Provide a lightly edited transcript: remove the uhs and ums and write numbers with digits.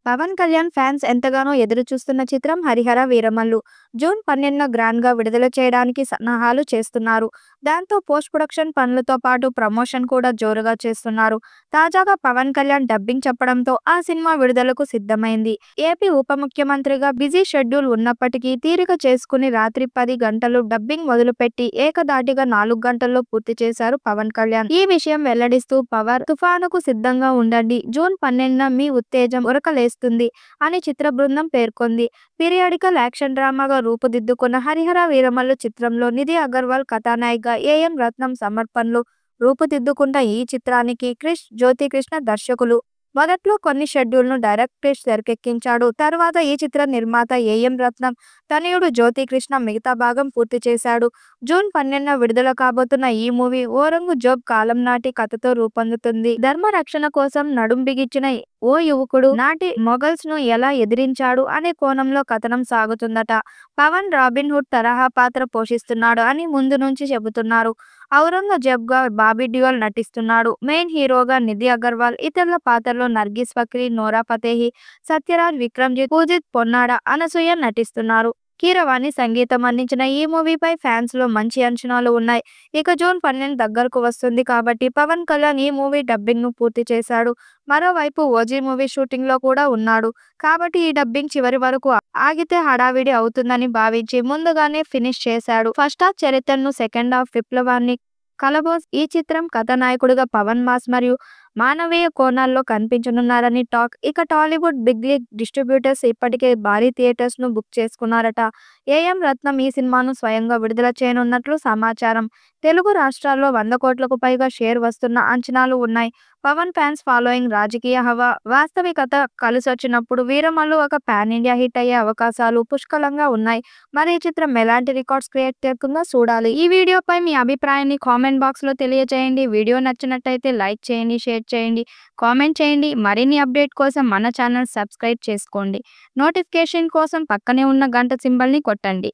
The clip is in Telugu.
పవన్ కళ్యాణ్ ఫ్యాన్స్ ఎంతగానో ఎదురుచూస్తున్న చిత్రం 'హరిహర వీరమల్లు' జూన్ 12న గ్రాండ్‌గా విడుదల చేయడానికి సన్నాహాలు చేస్తున్నారు. దాంతో పోస్ట్ ప్రొడక్షన్ పనులతో పాటు ప్రమోషన్ కూడా జోరుగా చేస్తున్నారు. తాజాగా పవన్ కళ్యాణ్ డబ్బింగ్ చెప్పడంతో ఆ సినిమా విడుదలకు సిద్ధమైంది. ఏపీ ఉప ముఖ్యమంత్రిగా బిజీ షెడ్యూల్ ఉన్నప్పటికీ తీరిక చేసుకుని రాత్రి 10 గంటలు డబ్బింగ్ మొదలుపెట్టి ఏకధాటిగా 4 గంటల్లో పూర్తి చేశారు పవన్ కళ్యాణ్. ఈ విషయం వెల్లడిస్తూ పవర్ తుఫానుకు సిద్ధంగా ఉండండి, జూన్ 12న మీ ఉత్తేజం ఉరకలేస్తుంది అని చిత్ర బృందం పేర్కొంది. పీరియాడికల్ యాక్షన్ డ్రామాగా రూపుదిద్దుకున్న 'హరిహర వీరమల్లు' చిత్రంలో నిధి అగర్వాల్ కథానాయికగా ఏఎం రత్నం సమర్పణలో రూపుదిద్దుకున్న ఈ చిత్రానికి క్రిష్ జ్యోతికృష్ణ దర్శకులు. మొదట్లో కొన్ని షెడ్యూల్ను డైరెక్టర్ క్రిష్ తెరకెక్కించాడు. తర్వాత ఈ చిత్ర నిర్మాత ఏఎం రత్నం తనయుడు జ్యోతికృష్ణ మిగతా భాగం పూర్తి చేశాడు. జూన్ 12న విడుదల కాబోతున్న ఈ మూవీ ఔరంగజేబు కాలం నాటి కథతో రూపొందుతుంది. ధర్మ రక్షణ కోసం నడుం బిగించిన ఓ యువకుడు నాటి మొఘల్స్ ను ఎలా ఎదిరించాడు అనే కోణంలో కథనం సాగుతుందట. పవన్ రాబిన్ హుడ్ తరహా పాత్ర పోషిస్తున్నాడు అని ముందు నుంచి చెబుతున్నారు. ఔరంగజేబ్ గా బాబీ డియోల్ నటిస్తున్నాడు. మెయిన్ హీరోగా నిధి అగర్వాల్, ఇతరుల పాత్రలో నర్గిస్ ఫక్రీ, నోరా ఫతేహి, సత్యరాజ్, విక్రమ్జిత్, పూజిత్ పొన్నాడ, అనసూయ నటిస్తున్నారు. కీరవాణి సంగీతం అందించిన ఈ మూవీపై ఫ్యాన్స్ లో మంచి అంచనాలు ఉన్నాయి. ఇక జూన్ 12 దగ్గరకు వస్తుంది కాబట్టి పవన్ కళ్యాణ్ ఈ మూవీ డబ్బింగ్ ను పూర్తి చేశాడు. మరోవైపు ఓజీ మూవీ షూటింగ్ లో కూడా ఉన్నాడు. కాబట్టి ఈ డబ్బింగ్ చివరి వరకు ఆగితే హడావిడి అవుతుందని భావించి ముందుగానే ఫినిష్ చేశాడు. ఫస్ట్ హాఫ్ చరిత్రను, సెకండ్ హాఫ్ విప్లవాన్ని కలబోస్. ఈ చిత్రం కథానాయకుడిగా పవన్ మాస్ మరియు మానవీయ కోణాల్లో కనిపించనున్నారని టాక్. ఇక టాలీవుడ్ బిగ్ లీగ్ డిస్ట్రిబ్యూటర్స్ ఇప్పటికే భారీ థియేటర్స్ ను బుక్ చేసుకున్నారట. ఏఎం రత్నం ఈ సినిమాను స్వయంగా విడుదల చేయనున్నట్లు సమాచారం. తెలుగు రాష్ట్రాల్లో 100 కోట్లకు పైగా షేర్ వస్తున్న అంచనాలు ఉన్నాయి. పవన్ ఫ్యాన్స్ ఫాలోయింగ్, రాజకీయ హవా, వాస్తవికత కలిసొచ్చినప్పుడు వీరమల్లు ఒక పాన్ ఇండియా హిట్ అయ్యే అవకాశాలు పుష్కలంగా ఉన్నాయి. మరి ఈ చిత్రం ఎలాంటి రికార్డ్స్ క్రియేట్ చేస్తుందో చూడాలి. ఈ వీడియోపై మీ అభిప్రాయాన్ని కామెంట్ బాక్స్ లో తెలియజేయండి. వీడియో నచ్చినట్టయితే లైక్ చేయండి, షేర్ చేయండి, కామెంట్ చేయండి. మరిన్ని అప్డేట్ కోసం మన ఛానల్ సబ్స్క్రైబ్ చేసుకోండి. నోటిఫికేషన్ కోసం పక్కనే ఉన్న గంట సింబల్ ని కొట్టండి.